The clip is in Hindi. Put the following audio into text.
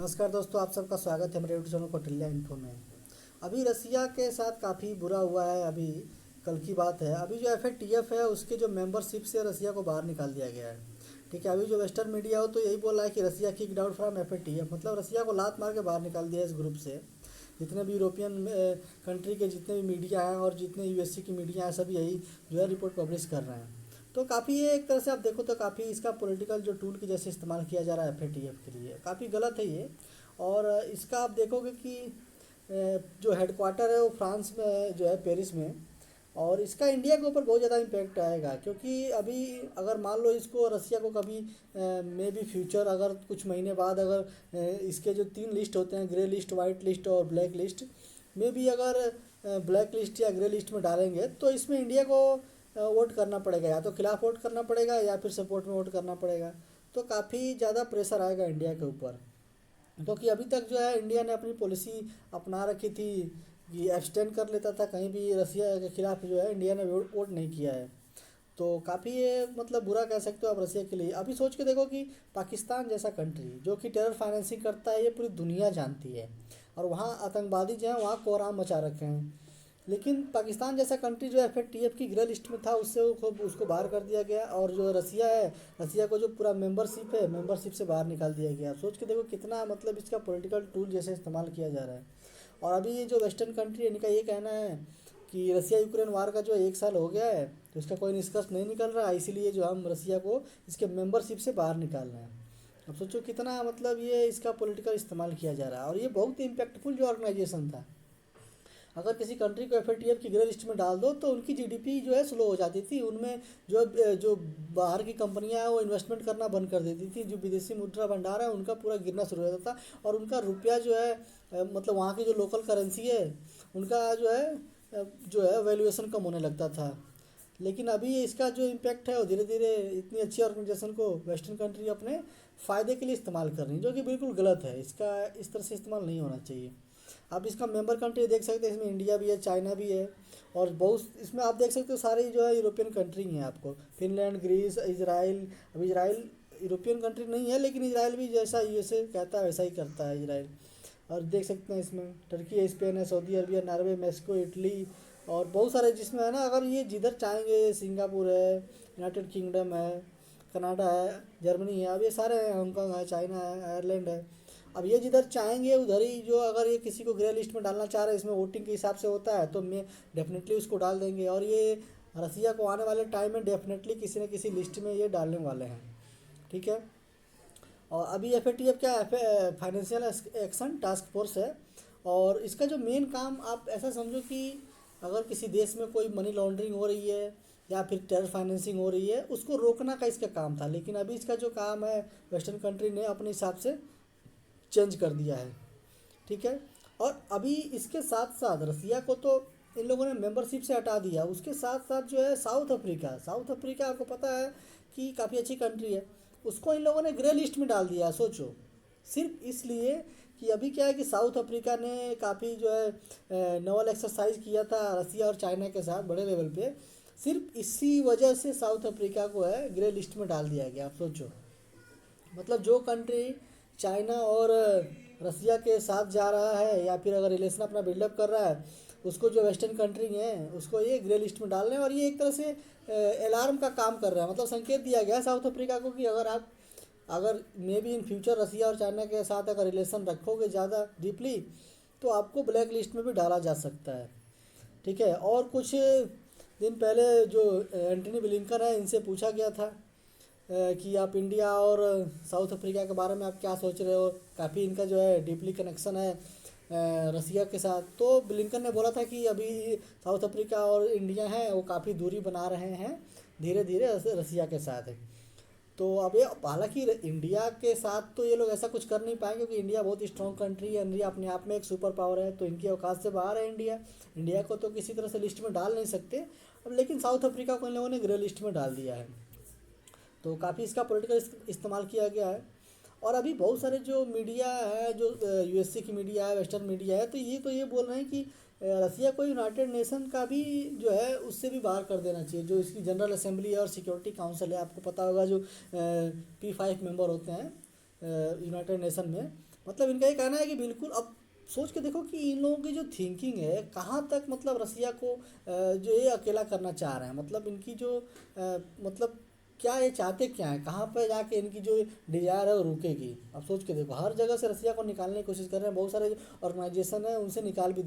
नमस्कार दोस्तों, आप सबका स्वागत है मेरे यूट्यूब चैनल कौटिल्य इन्फो में। अभी रसिया के साथ काफ़ी बुरा हुआ है। अभी कल की बात है, अभी जो FATF है उसके जो मेंबरशिप से रसिया को बाहर निकाल दिया गया है। ठीक है, अभी जो वेस्टर्न मीडिया हो तो यही बोल रहा है कि रसिया किक आउट फ्रॉम FATF, मतलब रसिया को लात मार के बाहर निकाल दिया इस ग्रुप से। जितने भी यूरोपियन कंट्री के जितने भी मीडिया हैं और जितने USC की मीडिया हैं, सब यही जो है रिपोर्ट पब्लिश कर रहे हैं। तो काफ़ी ये एक तरह से आप देखो तो काफ़ी इसका पॉलिटिकल जो टूल की जैसे इस्तेमाल किया जा रहा है FATF के लिए, काफ़ी गलत है ये। और इसका आप देखोगे कि जो हेडक्वार्टर है वो फ्रांस में है, जो है पेरिस में। और इसका इंडिया के ऊपर बहुत ज़्यादा इम्पेक्ट आएगा, क्योंकि अभी अगर मान लो इसको रसिया को कभी मे बी फ्यूचर अगर कुछ महीने बाद अगर इसके जो 3 लिस्ट होते हैं, ग्रे लिस्ट, वाइट लिस्ट और ब्लैक लिस्ट, मे बी अगर ब्लैक लिस्ट या ग्रे लिस्ट में डालेंगे तो इसमें इंडिया को वोट करना पड़ेगा, या तो खिलाफ वोट करना पड़ेगा या फिर सपोर्ट में वोट करना पड़ेगा। तो काफ़ी ज़्यादा प्रेशर आएगा इंडिया के ऊपर, क्योंकि अभी तक जो है इंडिया ने अपनी पॉलिसी अपना रखी थी कि एब्सटेन कर लेता था, कहीं भी रसिया के खिलाफ जो है इंडिया ने वोट नहीं किया है। तो काफ़ी ये मतलब बुरा कह सकते हो आप रसिया के लिए। अभी सोच के देखो कि पाकिस्तान जैसा कंट्री जो कि टेरर फाइनेंसिंग करता है, ये पूरी दुनिया जानती है, और वहाँ आतंकवादी जो है वहाँ कोहराम मचा रखे हैं। लेकिन पाकिस्तान जैसा कंट्री जो FATF की ग्रे लिस्ट में था, उससे उसको बाहर कर दिया गया। और जो रसिया है, रसिया को जो पूरा मेंबरशिप है, मेंबरशिप से बाहर निकाल दिया गया। सोच के देखो कितना मतलब इसका पॉलिटिकल टूल जैसे इस्तेमाल किया जा रहा है। और अभी ये जो वेस्टर्न कंट्री है, इनका ये कहना है कि रसिया यूक्रेन वार का जो 1 साल हो गया है तो इसका कोई निष्कर्ष नहीं निकल रहा है, इसीलिए जो हम रसिया को इसके मेंबरशिप से बाहर निकाल रहे हैं। अब सोचो कितना मतलब ये इसका पॉलिटिकल इस्तेमाल किया जा रहा है। और ये बहुत ही इम्पैक्टफुल जो ऑर्गेनाइजेशन था। अगर किसी कंट्री को FATF की ग्रे लिस्ट में डाल दो तो उनकी GDP जो है स्लो हो जाती थी, उनमें जो जो बाहर की कंपनियां हैं वो इन्वेस्टमेंट करना बंद कर देती थी, जो विदेशी मुद्रा भंडार है उनका पूरा गिरना शुरू हो जाता था, और उनका रुपया जो है मतलब वहाँ की जो लोकल करेंसी है उनका जो है वैल्यूएशन कम होने लगता था। लेकिन अभी इसका जो इम्पैक्ट है वो धीरे धीरे इतनी अच्छी ऑर्गेनाइजेशन को वेस्टर्न कंट्री अपने फ़ायदे के लिए इस्तेमाल कर रही है, जो कि बिल्कुल गलत है। इसका इस तरह से इस्तेमाल नहीं होना चाहिए। आप इसका मेंबर कंट्री देख सकते हैं, इसमें इंडिया भी है, चाइना भी है, और बहुत इसमें आप देख सकते हो सारी जो है यूरोपियन कंट्री हैं। आपको फिनलैंड, ग्रीस, इजराइल। अब इजराइल यूरोपियन कंट्री नहीं है, लेकिन इजराइल भी जैसा USA कहता है वैसा ही करता है इजराइल। और देख सकते हैं इसमें टर्की है, स्पेन है, Saudi Arabia, Norway, Mexico, Italy, और बहुत सारे जिसमें है ना, अगर ये जिधर चाहेंगे, सिंगापुर है, यूनाइटेड किंगडम है, कनाडा है, जर्मनी है, अब ये सारे हैं, हांगकॉन्ग है, चाइना है, आयरलैंड है। अब ये जिधर चाहेंगे उधर ही जो अगर ये किसी को ग्रे लिस्ट में डालना चाह रहे हैं, इसमें वोटिंग के हिसाब से होता है, तो मैं डेफिनेटली उसको डाल देंगे। और ये रसिया को आने वाले टाइम में डेफिनेटली किसी न किसी लिस्ट में ये डालने वाले हैं। ठीक है। और अभी FATF क्या है, फाइनेंशियल एक्शन टास्क फोर्स है। और इसका जो मेन काम आप ऐसा समझो कि अगर किसी देश में कोई मनी लॉन्ड्रिंग हो रही है या फिर टेरर फाइनेंसिंग हो रही है, उसको रोकना का इसका काम था। लेकिन अभी इसका जो काम है वेस्टर्न कंट्री ने अपने हिसाब से चेंज कर दिया है। ठीक है। और अभी इसके साथ साथ रसिया को तो इन लोगों ने मेंबरशिप से हटा दिया, उसके साथ साथ जो है साउथ अफ्रीका आपको पता है कि काफ़ी अच्छी कंट्री है, उसको इन लोगों ने ग्रे लिस्ट में डाल दिया। सोचो, सिर्फ इसलिए कि अभी क्या है कि साउथ अफ्रीका ने काफ़ी जो है नवल एक्सरसाइज किया था रसिया और चाइना के साथ बड़े लेवल पे, सिर्फ इसी वजह से साउथ अफ्रीका को है ग्रे लिस्ट में डाल दिया गया। आप सोचो, मतलब जो कंट्री चाइना और रसिया के साथ जा रहा है या फिर अगर रिलेशन अपना बिल्डअप कर रहा है, उसको जो वेस्टर्न कंट्री हैं उसको ये ग्रे लिस्ट में डाल रहे हैं। और ये एक तरह से अलार्म का काम कर रहा है, मतलब संकेत दिया गया है साउथ अफ्रीका को कि अगर मे बी इन फ्यूचर रसिया और चाइना के साथ अगर रिलेशन रखोगे ज़्यादा डीपली, तो आपको ब्लैक लिस्ट में भी डाला जा सकता है। ठीक है। और कुछ दिन पहले जो एंटनी ब्लिंकन है, इनसे पूछा गया था कि आप इंडिया और साउथ अफ्रीका के बारे में आप क्या सोच रहे हो, काफ़ी इनका जो है डीपली कनेक्शन है रसिया के साथ। तो ब्लिंकन ने बोला था कि अभी साउथ अफ्रीका और इंडिया हैं वो काफ़ी दूरी बना रहे हैं धीरे धीरे रसिया के साथ। तो अब ये हालांकि इंडिया के साथ तो ये लोग ऐसा कुछ कर नहीं पाएंगे, क्योंकि इंडिया बहुत स्ट्रॉन्ग कंट्री है, इंडिया अपने आप में एक सुपर पावर है, तो इनकी औकात से बाहर है इंडिया। इंडिया को तो किसी तरह से लिस्ट में डाल नहीं सकते। अब लेकिन साउथ अफ्रीका को इन लोगों ने ग्रे लिस्ट में डाल दिया है। तो काफ़ी इसका पॉलिटिकल इस्तेमाल किया गया है। और अभी बहुत सारे जो मीडिया है, जो USA की मीडिया है, वेस्टर्न मीडिया है, तो ये बोल रहे हैं कि रसिया को यूनाइटेड नेशन का भी जो है उससे भी बाहर कर देना चाहिए। जो इसकी जनरल असेंबली और सिक्योरिटी काउंसिल है, आपको पता होगा जो P5 मेंबर होते हैं यूनाइटेड नेशन में, मतलब इनका ये कहना है कि बिल्कुल अब सोच के देखो कि इन लोगों की जो थिंकिंग है कहाँ तक, मतलब रसिया को जो ये अकेला करना चाह रहे हैं, मतलब इनकी जो मतलब क्या ये चाहते क्या है, कहाँ पे जाके इनकी जो डिजायर है वो रुकेगी। अब सोच के देखो हर जगह से रसिया को निकालने की कोशिश कर रहे हैं, बहुत सारे ऑर्गेनाइजेशन है उनसे निकाल भी